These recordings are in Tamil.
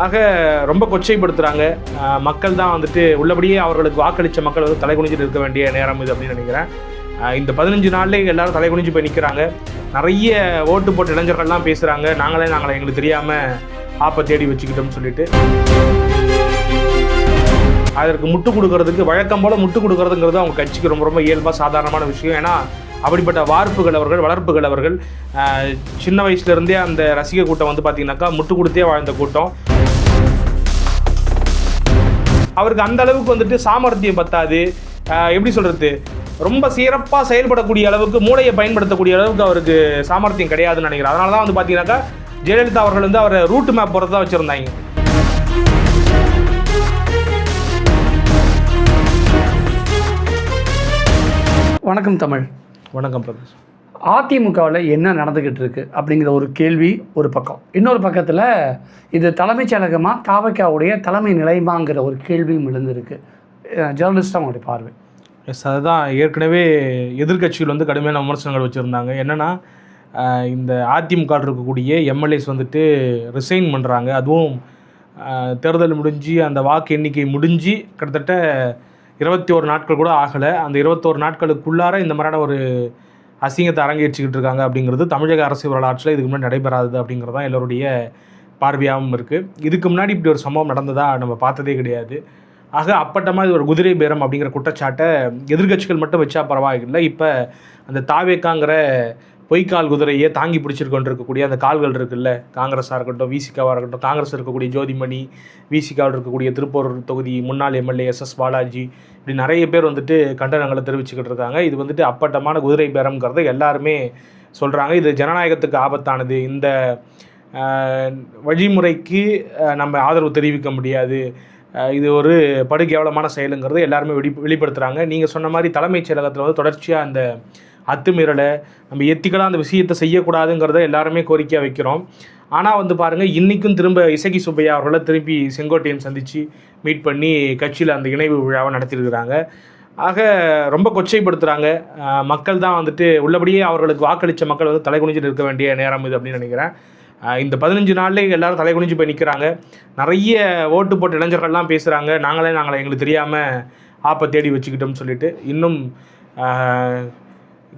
ஆக ரொம்ப கொச்சைப்படுத்துகிறாங்க. மக்கள் தான் வந்துட்டு உள்ளபடியே அவர்களுக்கு வாக்களித்த மக்கள் வந்து தலைகுனிஞ்சிட்டு இருக்க வேண்டிய நேரம் இது அப்படின்னு நினைக்கிறேன். இந்த 15 நாள்லேயே எல்லாரும் தலைகுனிஞ்சு போய் நிற்கிறாங்க. நிறைய ஓட்டு போட்ட இளைஞர்கள்லாம் பேசுகிறாங்க, நாங்களே எங்களுக்கு தெரியாமல் ஆப்பை தேடி வச்சுக்கிட்டோம்னு சொல்லிட்டு. அதற்கு முட்டு கொடுக்கறதுக்கு வழக்கம் போல் முட்டு கொடுக்கறதுங்கிறது அவங்க கட்சிக்கு ரொம்ப ரொம்ப இயல்பாக சாதாரணமான விஷயம். ஏன்னா அப்படிப்பட்ட வளர்ப்புகள் அவர்கள் சின்ன வயசுலேருந்தே அந்த ரசிக கூட்டம் வந்து பார்த்தீங்கன்னாக்கா முட்டு கொடுத்தே வாழ்ந்த கூட்டம். அவருக்கு அந்த அளவுக்கு வந்துட்டு சாமர்த்தியம் பத்தாது. எப்படி சொல்கிறது, ரொம்ப சிறப்பாக செயல்படக்கூடிய அளவுக்கு, மூளையை பயன்படுத்தக்கூடிய அளவுக்கு அவருக்கு சாமர்த்தியம் கிடையாதுன்னு நினைக்கிறேன். அதனால தான் வந்து பார்த்தீங்கன்னாக்கா ஜெயலலிதா அவர்கள் வந்து அவரை ரூட் மேப் போகிறது தான் வச்சுருந்தாங்க. வணக்கம் தமிழ். வணக்கம் பிரதேஷ். அதிமுகவில் என்ன நடந்துக்கிட்டு இருக்கு அப்படிங்கிற ஒரு கேள்வி ஒரு பக்கம். இன்னொரு பக்கத்தில் இது தலைமைச் செயலகமாக தாவக்காவுடைய தலைமை நிலையமாங்கிற ஒரு கேள்வியும் எழுந்திருக்கு. ஜேர்னலிஸ்டாக அவங்களுடைய பார்வை. எஸ், அதுதான் ஏற்கனவே எதிர்கட்சிகள் வந்து கடுமையான விமர்சனங்கள் வச்சுருந்தாங்க. என்னென்னா, இந்த அதிமுக இருக்கக்கூடிய எம்எல்ஏஸ் வந்துட்டு ரிசைன் பண்ணுறாங்க. அதுவும் தேர்தல் முடிஞ்சு அந்த வாக்கு எண்ணிக்கை முடிஞ்சு கிட்டத்தட்ட 21 நாட்கள் கூட ஆகலை. அந்த 21 நாட்களுக்குள்ளார இந்த மாதிரியான ஒரு அசிங்கத்தை அரங்கேற்றிக்கிட்டு இருக்காங்க அப்படிங்கிறது தமிழக அரசியல் வரலாற்றில் இதுக்கு முன்னாடி நடைபெறாது அப்படிங்கிறது தான் எல்லோருடைய பார்வையாகவும் இருக்குது. இதுக்கு முன்னாடி இப்படி ஒரு சம்பவம் நடந்ததாக நம்ம பார்த்ததே கிடையாது. ஆக அப்பட்டமாக இது ஒரு குதிரை பேரம் அப்படிங்கிற குற்றச்சாட்டை எதிர்கட்சிகள் மட்டும் வச்சா பரவாயில்லை. இப்போ அந்த தாவேக்காங்கிற பொய்க்கால் குதிரையே தாங்கி பிடிச்சிருக்கொண்டிருக்கக்கூடிய அந்த கால்கள் இருக்குல்ல, காங்கிரஸாக இருக்கட்டும், விசிகாவாக இருக்கட்டும், காங்கிரஸ் இருக்கக்கூடிய ஜோதிமணி, விசிகாவில் இருக்கக்கூடிய திருப்பூர் தொகுதி முன்னாள் எம்எல்ஏ எஸ் பாலாஜி, இப்படி நிறைய பேர் வந்துட்டு கண்டனங்களை தெரிவிச்சுக்கிட்டு இருக்காங்க. இது வந்துட்டு அப்பட்டமான குதிரை பேரம்ங்கிறத எல்லாருமே சொல்கிறாங்க. இது ஜனநாயகத்துக்கு ஆபத்தானது. இந்த வழிமுறைக்கு நம்ம ஆதரவு தெரிவிக்க முடியாது. இது ஒரு படுகேவலமான செயலுங்கிறது எல்லாருமே வெளிப்படுத்துகிறாங்க. நீங்கள் சொன்ன மாதிரி தலைமைச் செயலகத்தில் வந்து தொடர்ச்சியாக அந்த அத்துமீறலை நம்ம எத்திக்கலாக அந்த விஷயத்தை செய்யக்கூடாதுங்கிறத எல்லாருமே கோரிக்கையாக வைக்கிறோம். ஆனால் வந்து பாருங்கள், இன்றைக்கும் திரும்ப இசக்கி சுப்பையா அவர்களை திருப்பி செங்கோட்டையன் சந்தித்து மீட் பண்ணி கட்சியில் அந்த இணைவு விழாவை நடத்தியிருக்கிறாங்க. ஆக ரொம்ப கொச்சைப்படுத்துகிறாங்க. மக்கள் தான் வந்துட்டு உள்ளபடியே அவர்களுக்கு வாக்களித்த மக்கள் வந்து தலைகுனிஞ்சிட்டு இருக்க வேண்டிய நேரம் இது அப்படின்னு நினைக்கிறேன். இந்த 15 நாள்லேயே எல்லாரும் தலைகுனிஞ்சு போய் நிற்கிறாங்க. நிறைய ஓட்டு போட்ட இளைஞர்கள்லாம் பேசுகிறாங்க, நாங்களே எங்களுக்கு தெரியாமல் ஆப்பை தேடி வச்சுக்கிட்டோம்னு சொல்லிட்டு. இன்னும்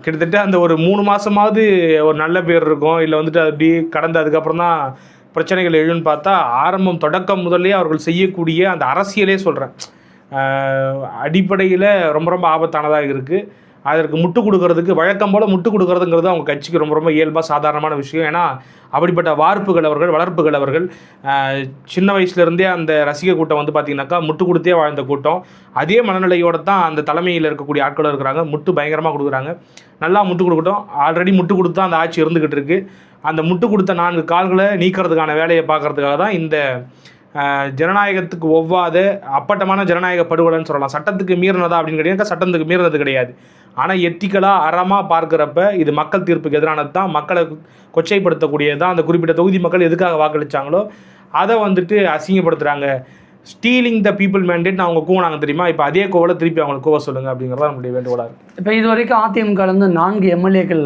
கிட்டத்தட்ட அந்த ஒரு 3 மாதமாவது ஒரு நல்ல பேர் இருக்கும், இல்லை வந்துட்டு அப்படி கடந்து அதுக்கப்புறம் தான் பிரச்சனைகள் எழுன்னு பார்த்தா, தொடக்கம் முதல்லே அவர்கள் செய்யக்கூடிய அந்த அரசியலே சொல்கிறேன் அடிப்படையில் ரொம்ப ரொம்ப ஆபத்தானதாக இருக்குது. அதற்கு முட்டு கொடுக்கறதுக்கு வழக்கம் போல் முட்டு கொடுக்கறதுங்கிறது அவங்க கட்சிக்கு ரொம்ப ரொம்ப இயல்பாக சாதாரணமான விஷயம். ஏன்னா அப்படிப்பட்ட வளர்ப்புகள் அவர்கள் சின்ன வயசுலேருந்தே அந்த ரசிக கூட்டம் வந்து பார்த்திங்கனாக்கா முட்டு கொடுத்தே வாழ்ந்த கூட்டம். அதே மனநிலையோடு தான் அந்த தலைமையில் இருக்கக்கூடிய ஆட்களும் இருக்கிறாங்க. முட்டு பயங்கரமாக கொடுக்குறாங்க. நல்லா முட்டு கொடுக்கட்டும். ஆல்ரெடி முட்டு கொடுத்து தான் அந்த ஆட்சி இருந்துக்கிட்டு இருக்குது. அந்த முட்டு கொடுத்த 4 கால்களை நீக்கிறதுக்கான வேலையை பார்க்குறதுக்காக தான் இந்த ஜனநாயகத்துக்கு ஒவ்வாத அப்பட்டமான ஜனநாயக படுகொலைன்னு சொல்லலாம். சட்டத்துக்கு மீறினதா அப்படின்னு கேட்டீங்கன்னா சட்டத்துக்கு மீறினது கிடையாது. ஆனால் எத்திக்கலாக அறமாக பார்க்குறப்ப இது மக்கள் தீர்ப்புக்கு எதிரானது தான். மக்களை கொச்சைப்படுத்தக்கூடியது தான். அந்த குறிப்பிட்ட தொகுதி மக்கள் எதுக்காக வாக்களித்தாங்களோ அதை வந்துட்டு அசிங்கப்படுத்துகிறாங்க. ஸ்டீலிங் த பீப்புள் மேண்டேட் அவங்க கூவினாங்க தெரியுமா, இப்போ அதே கோவலை திருப்பி அவங்களுக்கு கூவ சொல்லுங்கள் அப்படிங்கிறத நம்மளுடைய வேண்டுகோளாக இருக்குது. இப்போ இது வரைக்கும் அதிமுகலேருந்து 4 எம்எல்ஏக்கள்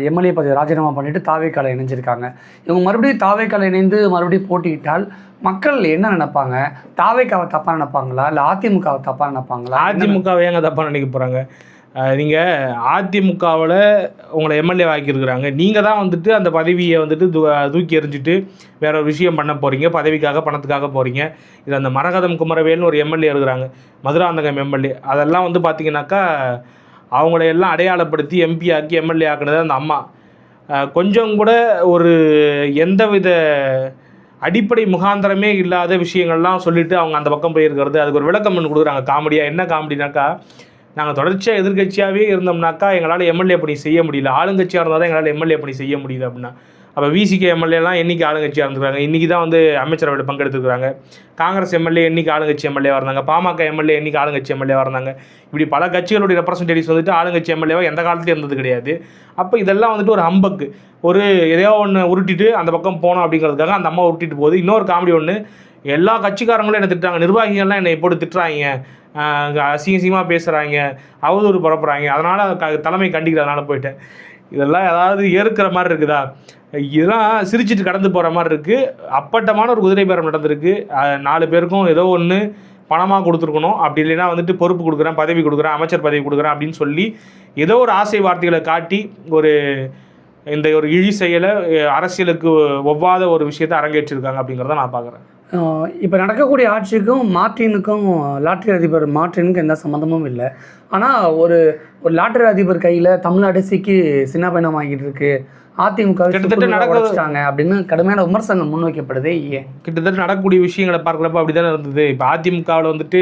எம்எல்ஏ பதவி ராஜினாமா பண்ணிவிட்டு தாவேக்கால இணைஞ்சிருக்காங்க. இவங்க மறுபடியும் தாவேக்கால இணைந்து மறுபடியும் போட்டியிட்டால் மக்கள் என்ன நினைப்பாங்க? தாவேக்காவை தப்பாக நினைப்பாங்களா, இல்லை அதிமுகவை தப்பாக நினைப்பாங்களா? அதிமுகவை ஏங்க தப்பாக நினைக்க போகிறாங்க? நீங்கள் அதிமுகவில் உங்களை எம்எல்ஏ ஆக்கியிருக்கிறாங்க. நீங்கள் தான் வந்துட்டு அந்த பதவியை வந்துட்டு தூக்கி எறிஞ்சிட்டு வேற ஒரு விஷயம் பண்ண போகிறீங்க. பதவிக்காக பணத்துக்காக போகிறீங்க. இது அந்த மரகதம் குமரவேல்னு ஒரு எம்எல்ஏ இருக்கிறாங்க, மதுராந்தகம் எம்எல்ஏ. அதெல்லாம் வந்து பார்த்திங்கனாக்கா அவங்கள எல்லாம் அடையாளப்படுத்தி எம்பி ஆக்கி எம்எல்ஏ ஆக்குனது அந்த அம்மா. கொஞ்சம் கூட ஒரு எந்தவித அடிப்படை முகாந்திரமே இல்லாத விஷயங்கள்லாம் சொல்லிவிட்டு அவங்க அந்த பக்கம் போயிருக்கிறது. அதுக்கு ஒரு விளக்கம் பண்ணி கொடுக்குறாங்க காமெடியாக. என்ன காமெடினாக்கா, நாங்கள் தொடர்ச்சியாக எதிர்கட்சியாகவே இருந்தோம்னாக்கா எங்களால் எம்எல்ஏ பணி செய்ய முடியல, ஆளுங்கட்சியாக இருந்தால் தான் எங்களால் எம்எல்ஏ பணி செய்ய முடியுது அப்படின்னா. அப்போ விசிகே எம்எல்ஏலாம் என்றைக்கு ஆளுங்கட்சியாக இருந்துருக்காங்க? இன்றைக்கி தான் வந்து அமைச்சரவையில் பங்கெடுத்துருக்காங்க. காங்கிரஸ் எம்எல்ஏ என்றைக்கு ஆளுங்கட்சி எம்எல்ஏவாக இருந்தாங்க? பாமக எம்எல்ஏ என்றைக்கு ஆளுங்கட்சி எம்எல்ஏவாக இருந்தாங்க? இப்படி பல கட்சிகளுடைய ரெப்ரசன்டேட்டிவ்ஸ் வந்துட்டு ஆளுங்கட்சி எம்எல்ஏவாக எந்த காலத்துலையும் இருந்தது கிடையாது. அப்போ இதெல்லாம் வந்துட்டு ஒரு ஹம்பக்கு, ஒரு எதையோ ஒன்று உருட்டிட்டு அந்த பக்கம் போனோம் அப்படிங்கிறதுக்காக அந்த அம்மா உருட்டிட்டு போகுது. இன்னொரு காமெடி ஒன்று, எல்லா கட்சிக்காரங்களும் என்னை திட்டுறாங்க, நிர்வாகிகள்லாம் என்னை போட்டு திட்டுறாங்க, அசிங்கமாக பேசுகிறாங்க, அவதூறு பரப்புகிறாங்க, அதனால் தலைமை கண்டிக்கிறதுனால போயிட்டேன். இதெல்லாம் ஏதாவது ஏற்கிற மாதிரி இருக்குதா? இதெல்லாம் சிரிச்சிட்டு கடந்து போகிற மாதிரி இருக்குது. அப்பட்டமான ஒரு குதிரை பேரம் நடந்திருக்கு. 4 பேருக்கும் ஏதோ ஒன்று பணமாக கொடுத்துருக்கணும். அப்படி இல்லைன்னா வந்துட்டு பொறுப்பு கொடுக்குறேன், பதவி கொடுக்குறேன், அமைச்சர் பதவி கொடுக்குறேன் அப்படின்னு சொல்லி ஏதோ ஒரு ஆசை வார்த்தைகளை காட்டி இந்த ஒரு இழி செயலை அரசியலுக்கு ஒவ்வாத ஒரு விஷயத்தை அரங்கேற்றிருக்காங்க அப்படிங்கிறத நான் பார்க்குறேன். இப்போ நடக்கக்கூடிய ஆட்சிக்கும் மார்ட்டினுக்கும் லாட்டரி அதிபர் மார்ட்டினுக்கும் எந்த சம்மந்தமும் இல்லை. ஆனால் ஒரு லாட்டரி அதிபர் கையில் தமிழ்நாடு சிக்கி சின்ன பயணம் ஆகிட்டு இருக்கு, அதிமுக கிட்டத்தட்ட நடக்கிறாங்க அப்படின்னு கடுமையான விமர்சனம் முன்வைக்கப்படுதே. ஏன் கிட்டத்தட்ட நடக்கக்கூடிய விஷயங்களை பார்க்குறப்ப அப்படி தானே இருந்தது. இப்போ அதிமுகவில் வந்துட்டு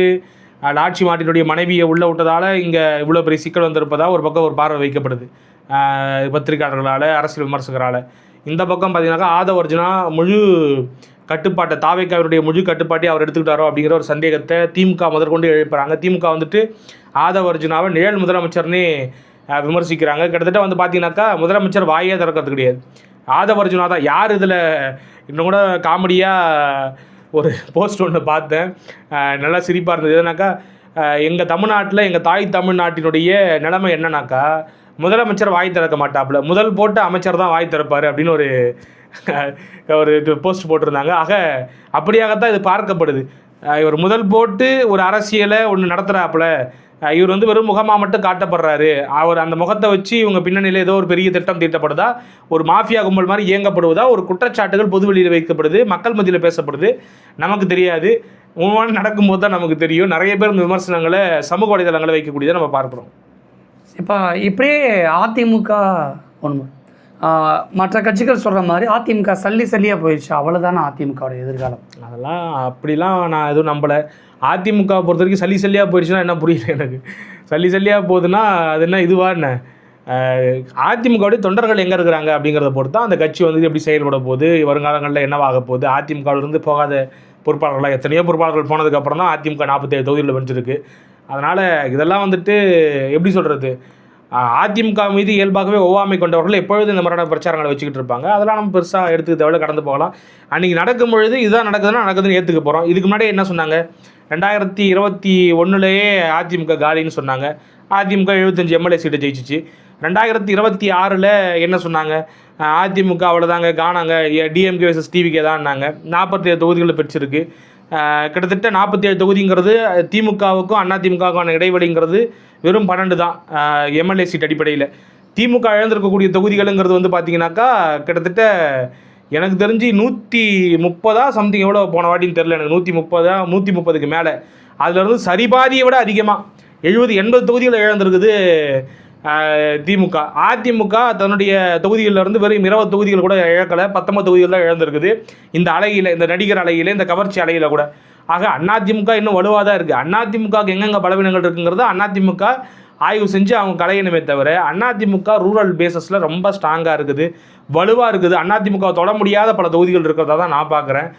ஆட்சி மாட்டினுடைய மனைவியை உள்ளே விட்டதால் இங்கே இவ்வளோ பெரிய சிக்கல் வந்திருப்பதா ஒரு பக்கம் ஒரு பார்வை வைக்கப்படுது பத்திரிகையாளர்களால், அரசியல் விமர்சகரால். இந்த பக்கம் பார்த்தீங்கன்னாக்கா ஆதவ அர்ஜுனா முழு கட்டுப்பாட்டை, தாவேக்காவினுடைய முழு கட்டுப்பாட்டை அவர் எடுத்துக்கிட்டாரோ அப்படிங்கிற ஒரு சந்தேகத்தை திமுக முதற்கொண்டு எழுப்புறாங்க. திமுக வந்துட்டு ஆதவ அர்ஜுனாவை நிழல் முதலமைச்சர்னே விமர்சிக்கிறாங்க. கிட்டத்தட்ட வந்து பார்த்தீங்கன்னாக்கா முதலமைச்சர் வாயே திறக்கிறது கிடையாது. ஆதவ அர்ஜுனா தான். யார் இதில் இன்னும் கூட காமெடியாக ஒரு போஸ்ட் ஒன்று பார்த்தேன், நல்லா சிரிப்பாக இருந்தது. எதுனாக்கா எங்கள் தமிழ்நாட்டில், எங்கள் தாய் தமிழ்நாட்டினுடைய நிலைமை என்னன்னாக்கா முதலமைச்சர் வாய் திறக்க மாட்டாப்புல, முதல் போட்ட அமைச்சர் தான் வாய் திறப்பார் அப்படின்னு ஒரு போஸ்ட் போட்டிருந்தாங்க. ஆக அப்படியாகத்தான் இது பார்க்கப்படுது. இவர் முதல் போட்டு ஒரு அரசியலை ஒன்று நடத்துகிறாப்புல, இவர் வந்து வெறும் முகமாக மட்டும் காட்டப்படுறாரு. அவர் அந்த முகத்தை வச்சு இவங்க பின்னணியில் ஏதோ ஒரு பெரிய திட்டம் தீட்டப்படுதா, ஒரு மாஃபியா கும்பல் மாதிரி இயங்கப்படுவதா, ஒரு குற்றச்சாட்டுகள் பொது வெளியில் வைக்கப்படுது, மக்கள் மத்தியில் பேசப்படுது. நமக்கு தெரியாது, உண்மையான நடக்கும்போது தான் நமக்கு தெரியும். நிறைய பேர் இந்த விமர்சனங்களை சமூக வலைதளங்களை வைக்கக்கூடியதை நம்ம பார்க்குறோம். இப்போ இப்படியே அதிமுக ஒன்று மற்ற கட்சிகள் சொல்கிற மாதிரி அதிமுக சல்லியாக போயிடுச்சு, அவ்வளோதானே அதிமுகவோட எதிர்காலம்? அதெல்லாம் அப்படிலாம் நான் எதுவும் நம்பலை. அதிமுக பொறுத்த வரைக்கும் சல்லியாக போயிடுச்சுன்னா என்ன புரியல எனக்கு. சல்லியாக போகுதுன்னா அது என்ன இதுவா என்ன? அதிமுகவுடைய தொண்டர்கள் எங்கே இருக்கிறாங்க அப்படிங்கிறத பொறுத்து தான் அந்த கட்சி வந்து எப்படி செயல்பட போகுது, வருங்காலங்களில் என்னவாக போகுது. அதிமுகவிலிருந்து போகாத பொறுப்பாளர்களாக எத்தனையோ பொறுப்பாளர்கள் போனதுக்கப்புறம் தான் அதிமுக 47 தொகுதிகளில் வென்றிருக்கு. அதனால் இதெல்லாம் வந்துட்டு எப்படி சொல்கிறது, அதிமுக மீது இயல்பாகவே ஒவ்வாமை கொண்டவர்கள் எப்பொழுதும் இந்த மாதிரியான பிரச்சாரங்களை வச்சுக்கிட்டு இருப்பாங்க. அதெல்லாம் நம்ம பெருசாக எடுத்துக்கிட்ட விட கடந்து போகலாம். அன்றைக்கி நடக்கும் பொழுது இதுதான் நடக்குதுன்னா நடக்குதுன்னு ஏற்றுக்க போகிறோம். இதுக்கு முன்னாடி என்ன சொன்னாங்க, 2021 அதிமுக காலின்னு சொன்னாங்க. அதிமுக 75 எம்எல்ஏ சீட்டை ஜெயிச்சிச்சு. 2026 என்ன சொன்னாங்க, அதிமுக அவ்வளோதாங்க காணாங்க, டிஎம்கே வர்சஸ் டிவிகே தான்னாங்க. 47 தொகுதிகளை பெற்றிருக்கு. கிட்டத்தட்ட 47 தொகுதிங்கிறது திமுகவுக்கும் அதிமுகவுக்கான இடைவெளிங்கிறது வெறும் 12 தான் எம்எல்ஏ சீட் அடிப்படையில். திமுக இழந்திருக்கக்கூடிய தொகுதிகளுங்கிறது வந்து பார்த்திங்கனாக்கா கிட்டத்தட்ட எனக்கு தெரிஞ்சு 130 சம்திங், எவ்வளோ போன வாட்டின்னு தெரில எனக்கு, 130க்கு மேலே. அதிலிருந்து சரிபாதியை விட அதிகமாக 70-80 தொகுதிகளை இழந்திருக்குது திமுக. அதிமுக தன்னுடைய தொகுதிகளிலிருந்து வெறும் 20 தொகுதிகள் கூட இழக்கலை, 19 தொகுதிகள் தான் இழந்திருக்குது. இந்த அலையில், இந்த நடிகர் அலையில், இந்த கவர்ச்சி அலையில் கூட. ஆக அதிமுக இன்னும் வலுவாக தான் இருக்குது. அதிமுகவுக்கு எங்கெங்கே பலவீனங்கள் இருக்குங்கிறத அதிமுக ஆய்வு செஞ்சு அவங்க களையணுமே தவிர, அதிமுக ரூரல் பேசஸில் ரொம்ப ஸ்ட்ராங்காக இருக்குது, வலுவாக இருக்குது. அதிமுக தொட முடியாத பல தொகுதிகள் இருக்கிறதா தான் நான் பார்க்குறேன்.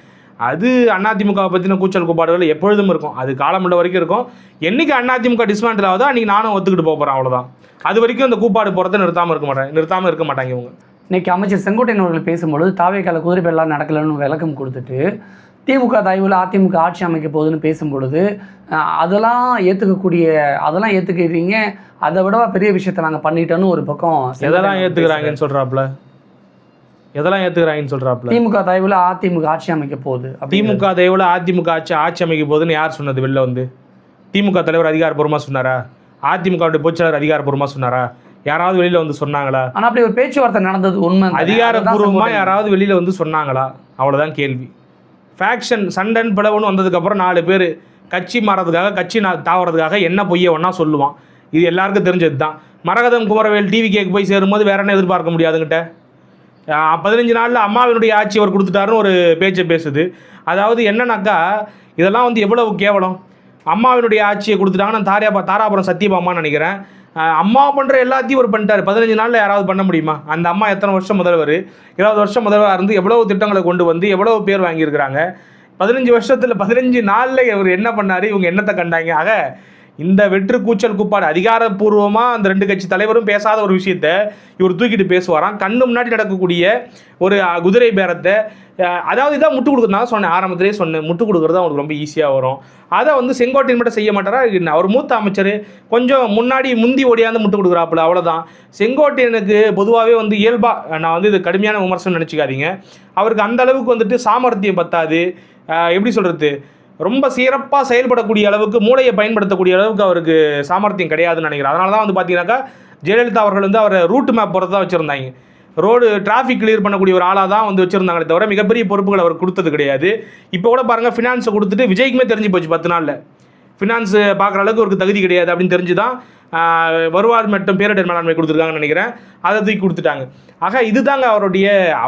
அது அதிமுகவை பற்றின கூச்சல் கூப்பாடுகள் எப்பொழுதும் இருக்கும், அது காலமுள்ள வரைக்கும் இருக்கும். என்றைக்கு அதிமுக டிஸ்மேண்டில் ஆகுதோ அன்றைக்கி நானும் ஒத்துக்கிட்டு போகிறேன், அவ்வளோதான். அது வரைக்கும் அந்த கூப்பாடு போகிறத நிறுத்தாமல் இருக்க மாட்டாங்க இவங்க. இன்றைக்கி அமைச்சர் செங்கோட்டையன் அவர்கள் பேசும்பொழுது தாவேக்கால குதிரை பேரெல்லாம் நடக்கலன்னு விளக்கம் கொடுத்துட்டு, திமுக தயவில் அதிமுக ஆட்சி அமைக்க போகுதுன்னு பேசும்பொழுது அதெல்லாம் ஏற்றுக்கிறீங்க, அதை விட பெரிய விஷயத்தை நாங்கள் பண்ணிட்டோன்னு ஒரு பக்கம் எதெல்லாம் ஏற்றுக்கிறாங்கன்னு சொல்கிறாப்புல, திமுக தயவில் அதிமுக ஆட்சி அமைக்க போகுது. திமுக தயவில் அதிமுக ஆட்சி அமைக்க போகுதுன்னு யார் சொன்னது? வெளில வந்து திமுக தலைவர் அதிகாரப்பூர்வமாக சொன்னாரா? அதிமுகவுடைய பொதுச்செயலாளர் அதிகாரப்பூர்வமாக சொன்னாரா? யாராவது வெளியில் வந்து சொன்னாங்களா? ஆனால் அப்படி ஒரு பேச்சுவார்த்தை நடந்தது உண்மை? அதிகாரப்பூர்வமாக யாராவது வெளியில் வந்து சொன்னாங்களா? அவ்வளோதான் கேள்வி. ஃபேக்ஷன் சண்டன் பிளவுன்னு வந்ததுக்கப்புறம் 4 பேர் கட்சி மாறதுக்காக, கட்சி தாவறதுக்காக என்ன பொய்ய ஒன்றா சொல்லுவான். இது எல்லாருக்கும் தெரிஞ்சது தான். மரகதம் குமரவேல் டிவிகேக்கு போய் சேரும்போது வேற என்ன எதிர்பார்க்க முடியாதுங்கிட்ட. 15 நாளில் அம்மாவினுடைய ஆட்சி அவர் கொடுத்துட்டாருன்னு ஒரு பேச்சை பேசுது. அதாவது என்னன்னாக்கா, இதெல்லாம் வந்து எவ்வளவு கேவலம். அம்மாவினுடைய ஆட்சியை கொடுத்துட்டாங்கன்னா தாராபுரம் சத்தியபாமான்னு நினைக்கிறேன். அம்மா பண்ணுற எல்லாத்தையும் ஒரு பண்ணிட்டார். 15 நாளில் யாராவது பண்ண முடியுமா? அந்த அம்மா எத்தனை வருஷம் முதல்வர், 20 வருஷம் முதல்வராக இருந்து எவ்வளவு திட்டங்களை கொண்டு வந்து எவ்வளவு பேர் வாங்கியிருக்கிறாங்க. 15 வருஷத்தில் 15 நாளில் இவர் என்ன பண்ணார், இவங்க என்னத்தை கண்டாங்க. ஆக இந்த வெற்று கூச்சல் கூப்பாடு அதிகாரப்பூர்வமாக அந்த 2 கட்சி தலைவரும் பேசாத ஒரு விஷயத்த இவர் தூக்கிட்டு பேசுவாராம். கண்ணு முன்னாடி நடக்கக்கூடிய ஒரு குதிரை பேரத்தை, அதாவது இதான் முட்டு கொடுக்குறதுனால சொன்னேன், ஆரம்பத்திலே சொன்னேன், முட்டு கொடுக்குறது அவங்களுக்கு ரொம்ப ஈஸியாக வரும். அதை வந்து செங்கோட்டையன் மட்டும் செய்ய மாட்டாரா? அவர் மூத்த அமைச்சர், கொஞ்சம் முந்தி ஓடியாந்து முட்டு கொடுக்குறாப்புல, அவ்வளோதான். செங்கோட்டையனுக்கு பொதுவாகவே வந்து இயல்பாக, நான் வந்து இது கடுமையான விமர்சனம் நினச்சிக்காதீங்க, அவருக்கு அந்த அளவுக்கு வந்துட்டு சாமர்த்தியம் பத்தாது, எப்படி சொல்கிறது, ரொம்ப சிறப்பாக செயல்படக்கூடிய அளவுக்கு, மூளையை பயன்படுத்தக்கூடிய அளவுக்கு அவருக்கு சாமர்த்தியம் கிடையாதுன்னு நினைக்கிறேன். அதனால தான் வந்து பார்த்தீங்கன்னாக்கா ஜெயலலிதா அவர்கள் வந்து அவரை ரூட் மேப் போகிறது தான் வச்சுருந்தாங்க. ரோடு டிராஃபிக் கிளியர் பண்ணக்கூடிய ஒரு ஆளாக தான் வந்து வச்சுருந்தாங்களே தவிர மிகப்பெரிய பொறுப்புகள் அவர் கொடுத்தது கிடையாது. இப்போ கூட பாருங்கள், ஃபினான்ஸை கொடுத்துட்டு விஜய்க்குமே தெரிஞ்சு போச்சு 10 நாளில் ஃபினான்ஸு பார்க்குற அளவுக்கு அவருக்கு தகுதி கிடையாது அப்படின்னு தெரிஞ்சு தான் வருவார் மற்றும் பேரிடர் மேலாண்மை கொடுத்துருக்காங்கன்னு நினைக்கிறேன். அதை தூக்கி கொடுத்துட்டாங்க. ஆக இதுதாங்க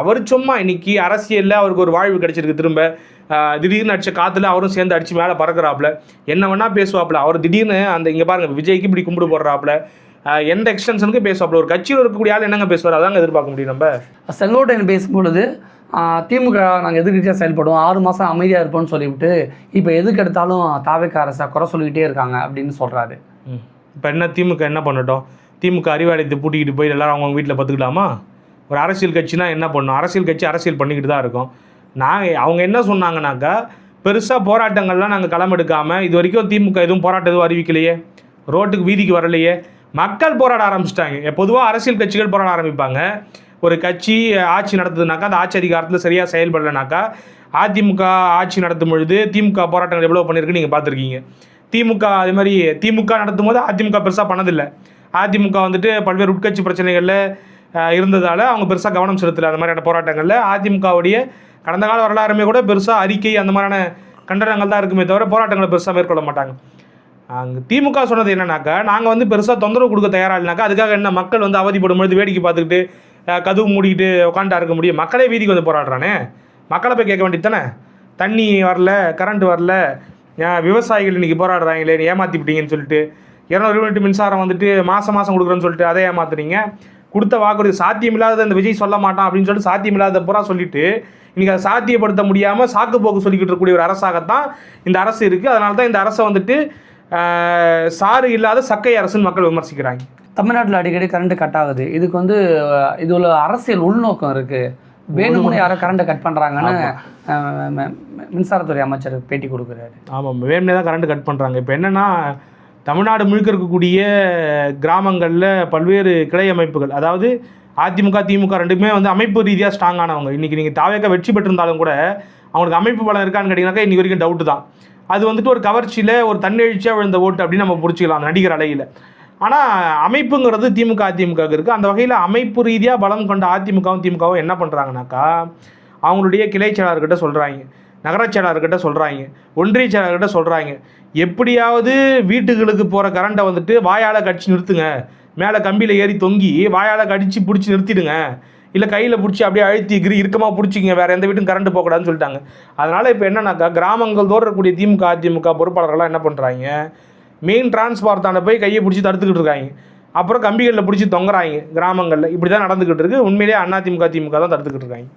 அவர் சும்மா இன்னைக்கு அரசியலில் அவருக்கு ஒரு வாழ்வு கிடைச்சிருக்கு. திரும்ப திடீர்னு அடித்த காற்றுல அவரும் சேர்ந்து அடித்து மேலே பறக்கிறாப்புல, என்ன வேணால் பேசுவாப்புல. அவர் திடீர்னு அந்த இங்கே பாருங்கள், விஜய்க்கு இப்படி கும்பிடு போடுறாப்புல, எந்த எக்ஸ்டென்ஷனுக்கு பேசுவாப்புல. ஒரு கட்சியில் இருக்கக்கூடிய ஆள் என்னங்க பேசுவார், அதாங்க எதிர்பார்க்க முடியும். நம்ம செங்கோட்டையன் பேசும்பொழுது திமுக நாங்கள் எதிர்கட்சியாக செயல்படுவோம், 6 மாதம் அமைதியாக இருப்போம்னு சொல்லிவிட்டு இப்போ எதுக்கு எடுத்தாலும் தாவேக்கா அரசை குறை சொல்லிக்கிட்டே இருக்காங்க அப்படின்னு சொல்கிறாரு. இப்போ என்ன திமுக என்ன பண்ணட்டும்? திமுக அறிவாலயத்தை பூட்டிக்கிட்டு போய் எல்லாரும் அவங்க வீட்டில் பார்த்துக்கலாமா? ஒரு அரசியல் கட்சினா என்ன பண்ணும்? அரசியல் கட்சி அரசியல் பண்ணிக்கிட்டு தான் இருக்கும். அவங்க என்ன சொன்னாங்கன்னாக்கா, பெருசாக போராட்டங்கள்லாம் நாங்கள் களமெடுக்காமல், இது வரைக்கும் திமுக எதுவும் போராட்டம் எதுவும் அறிவிக்கலையே, ரோட்டுக்கு வீதிக்கு வரலையே, மக்கள் போராட ஆரம்பிச்சிட்டாங்க. பொதுவாக அரசியல் கட்சிகள் போராட ஆரம்பிப்பாங்க. ஒரு கட்சி ஆட்சி நடத்துதுனாக்கா, அந்த ஆட்சி அதிகாரத்தில் சரியாக செயல்படலைனாக்கா, அதிமுக ஆட்சி நடத்தும் பொழுது திமுக போராட்டங்கள் எவ்வளோ பண்ணியிருக்குன்னு நீங்கள் பார்த்துருக்கீங்க. திமுக அதே மாதிரி திமுக நடத்தும் போது அதிமுக பெருசாக பண்ணதில்லை. அதிமுக வந்துட்டு பல்வேறு உட்கட்சி பிரச்சனைகளில் இருந்ததால் அவங்க பெருசாக கவனம் செலுத்தலை. அந்த மாதிரியான போராட்டங்களில் அதிமுகவுடைய கடந்த கால வரலாறுமே கூட பெருசாக அறிக்கை அந்த மாதிரியான கண்டனங்கள் தான் இருக்குமே தவிர போராட்டங்களை பெருசாக மேற்கொள்ள மாட்டாங்க. அங்கே திமுக சொன்னது என்னன்னாக்கா, நாங்கள் வந்து பெருசாக தொந்தரவு கொடுக்க தயாராக இல்லைனாக்கா, அதுக்காக என்ன மக்கள் வந்து அவதிப்படும் பொழுது வேடிக்கை பார்த்துக்கிட்டு கதவு மூடிக்கிட்டு உட்காண்டா இருக்க முடியும்? மக்களே வீதிக்கு வந்து போராடுறானே, மக்களை போய் கேட்க வேண்டியது தானே. தண்ணி வரல, கரண்ட் வரல, விவசாயிகள் இன்றைக்கி போராடுறாங்களே, ஏமாற்றிவிட்டீங்கன்னு சொல்லிட்டு 200 யூனிட் மின்சாரம் வந்துட்டு மாதம் கொடுக்குறேன்னு சொல்லிட்டு அதை ஏமாத்துறீங்க. கொடுத்த வாக்குறுதி சாத்தியமில்லாத இந்த விஜய் சொல்ல மாட்டான் அப்படின்னு சொல்லிட்டு சாத்தியமில்லாத பூரா சொல்லிவிட்டு இன்றைக்கி அதை சாத்தியப்படுத்த முடியாமல் சாக்கு போக்கு சொல்லிக்கிட்டு இருக்கக்கூடிய ஒரு அரசாகத்தான் இந்த அரசு இருக்குது. அதனால தான் இந்த அரசை வந்துட்டு சாறு இல்லாத சக்கை அரசுன்னு மக்கள் விமர்சிக்கிறாங்க. தமிழ்நாட்டில் அடிக்கடி கரண்ட் கட் ஆகுது. இதுக்கு வந்து இது உள்ள அரசியல் உள்நோக்கம் இருக்குது. வேணும்னு யாரோ கரண்ட்டை கட் பண்ணுறாங்கன்னு மின்சாரத்துறை அமைச்சர் பேட்டி கொடுக்குறாரு. ஆமாம், வேணும்னே தான் கரண்ட் கட் பண்ணுறாங்க. இப்போ என்னென்னா, தமிழ்நாடு முழுக்க இருக்கக்கூடிய கிராமங்களில் பல்வேறு கிளை அமைப்புகள், அதாவது அதிமுக திமுக ரெண்டுமே வந்து அமைப்பு ரீதியாக ஸ்ட்ராங்கானவங்க. இன்றைக்கி நீங்கள் தாவேக்கா வெற்றி பெற்றிருந்தாலும் கூட அவங்களுக்கு அமைப்பு பலம் இருக்கான்னு கேட்டிங்கனாக்கா இன்றைக்கி வரைக்கும் டவுட்டு தான். அது வந்துட்டு ஒரு கவர்ச்சியில் ஒரு தன்னெழுச்சியாக விழுந்த ஓட்டு அப்படின்னு நம்ம பிடிச்சிக்கலாம் அந்த நடிகர் அலையில். ஆனால் அமைப்புங்கிறது திமுக அதிமுகவுக்கு இருக்குது. அந்த வகையில் அமைப்பு ரீதியாக பலம் கொண்ட அதிமுகவும் திமுகவும் என்ன பண்ணுறாங்கனாக்கா, அவங்களுடைய கிளை செயலாளர்கிட்ட சொல்கிறாங்க, நகரச் செயலாளர்கிட்ட சொல்கிறாங்க, ஒன்றிய செயலாளர்கிட்ட சொல்கிறாங்க, எப்படியாவது வீட்டுகளுக்கு போகிற கரண்ட்டை வந்துட்டு வாயால் கடிச்சு நிறுத்துங்க, மேலே கம்பியில் ஏறி தொங்கி வாயால் கடிச்சு பிடிச்சி நிறுத்திடுங்க, இல்லை கையில் பிடிச்சி அப்படியே அழுத்தி இறுக்கமாக பிடிச்சிங்க, வேறு எந்த வீட்டுக்கும் கரண்ட்டு போகக்கூடாதுன்னு சொல்லிட்டாங்க. அதனால் இப்போ என்னன்னாக்கா, கிராமங்கள் தோறும் இருக்கக்கூடிய திமுக அதிமுக பொறுப்பாளர்கள்லாம் என்ன பண்ணுறாங்க, மெயின் டிரான்ஸ்பார்த்தாண்ட போய் கையை பிடிச்சி தடுத்துக்கிட்டு இருக்காங்க, அப்புறம் கம்பிகளில் பிடிச்சி தொங்குறாங்க கிராமங்களில். இப்படி தான் நடந்துக்கிட்டு இருக்குது. உண்மையிலேயே அதிமுக திமுக தான் தடுத்துக்கிட்டு இருக்காங்க.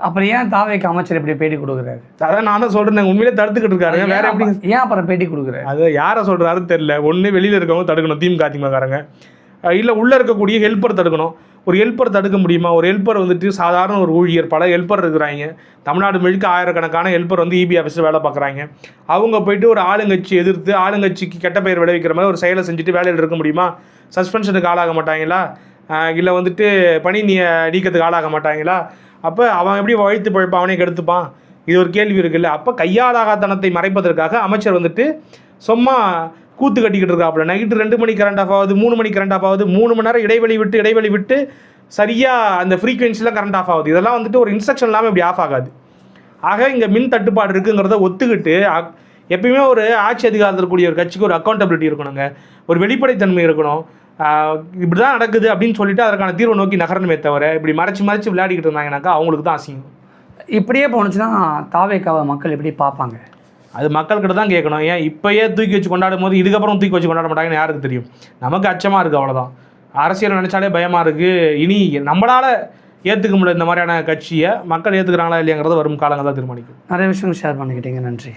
அப்புறம் ஏன் தாவேக்கு அமைச்சர் இப்படி பேட்டி கொடுக்குறாரு? அதான் நான் தான் சொல்கிறேன், உண்மையிலே தடுத்துக்கிட்டு இருக்காரு. வேற எப்படி ஏன் அப்புறம் பேட்டி கொடுக்குறாரு? அது யாரை சொல்கிறாருன்னு தெரியல. ஒன்று வெளியில் இருக்கவங்க தடுக்கணும், திமுக அதிமுககாரங்க, இல்லை உள்ளே இருக்கக்கூடிய ஹெல்ப்பர் தடுக்கணும். ஒரு ஹெல்ப்பர் தடுக்க முடியுமா? ஒரு ஹெல்ப்பர் வந்துட்டு சாதாரண ஒரு ஊழியர், பல ஹெல்ப்பர் இருக்கிறாங்க. தமிழ்நாடு முழுக்க ஆயிரக்கணக்கான ஹெல்ப்பர் வந்து இபி ஆஃபீஸில் வேலை பார்க்குறாங்க. அவங்க போயிட்டு ஒரு ஆளுங்கட்சி எதிர்த்து ஆளுங்கட்சிக்கு கெட்ட பெயர் விளைவிக்கிற மாதிரி ஒரு செயலை செஞ்சுட்டு வேலையில் இருக்க முடியுமா? சஸ்பென்ஷனுக்கு ஆளாக மாட்டாங்களா? இல்லை வந்துட்டு பணி நீக்கத்துக்கு ஆளாக மாட்டாங்களா? அப்போ அவன் எப்படி வழித்து பழப்பான், அவனே கெடுத்துப்பான்? இது ஒரு கேள்வி இருக்குல்ல. அப்போ கையாளாகத்தனத்தை மறைப்பதற்காக அமைச்சர் வந்துட்டு சும்மா கூத்து கட்டிக்கிட்டு இருக்காப்புல. நைட்டு 2 மணிக்கு கரண்ட் ஆஃப் ஆகுது, 3 மணிக்கு கரண்ட் ஆஃப் ஆகுது, 3 மணி நேரம் இடைவெளி விட்டு சரியாக அந்த ஃப்ரீக்வன்சியில் கரண்ட் ஆஃப் ஆகுது. இதெல்லாம் வந்துட்டு ஒரு இன்ஸ்ட்ரக்ஷன் இல்லாமல் இப்படி ஆஃப் ஆகாது. ஆக இங்கே மின் தட்டுப்பாடு இருக்குங்கிறத ஒத்துக்கிட்டு எப்பயுமே ஒரு ஆட்சி அதிகாரத்தில் இருக்கக்கூடிய ஒரு கட்சிக்கு ஒரு அக்கௌண்டபிலிட்டி இருக்கணுங்க, ஒரு வெளிப்படைத்தன்மை இருக்கணும். இப்படி தான் நடக்குது அப்படின்னு சொல்லிட்டு அதற்கான தீர்வை நோக்கி நகரணுமே தவிர இப்படி மறைச்சு விளையாடிக்கிட்டு இருந்தாங்கனாக்கா அவங்களுக்கு தான் அசிங்கம். இப்படியே போணுச்சுன்னா தாவேக்காவை மக்கள் எப்படி பார்ப்பாங்க? அது மக்கள்கிட்ட தான் கேட்கணும். ஏன் இப்போயே தூக்கி வச்சு கொண்டாடும் போது இதுக்கப்புறம் தூக்கி வச்சு கொண்டாட மாட்டாங்கன்னு யாருக்கு தெரியும்? நமக்கு அச்சமாக இருக்குது, அவ்வளோதான். அரசியல் நினச்சாலே பயமாக இருக்குது. இனி நம்மளால் ஏற்றுக்க முடியல இந்த மாதிரியான கட்சியை, மக்கள் ஏற்றுக்கிறாங்களா இல்லையாங்கிறத வரும் காலங்கள் தான் தீர்மானிக்கும். நிறைய விஷயம் ஷேர் பண்ணிக்கிட்டீங்க, நன்றி.